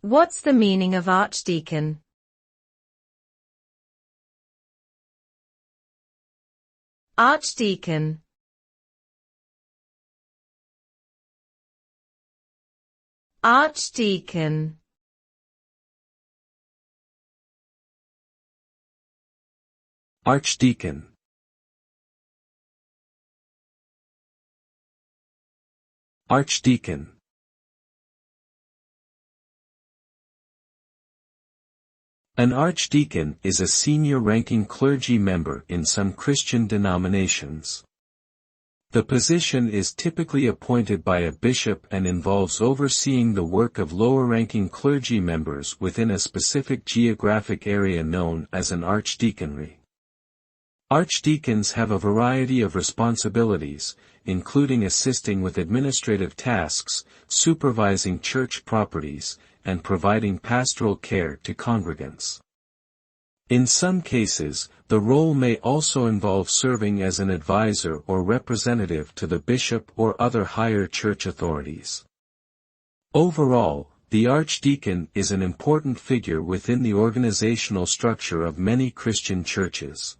What's the meaning of archdeacon? Archdeacon. Archdeacon. Archdeacon. Archdeacon. An archdeacon is a senior-ranking clergy member in some Christian denominations. The position is typically appointed by a bishop and involves overseeing the work of lower-ranking clergy members within a specific geographic area known as an archdeaconry. Archdeacons have a variety of responsibilities, including assisting with administrative tasks, supervising church properties, and providing pastoral care to congregants. In some cases, the role may also involve serving as an advisor or representative to the bishop or other higher church authorities. Overall, the archdeacon is an important figure within the organizational structure of many Christian churches.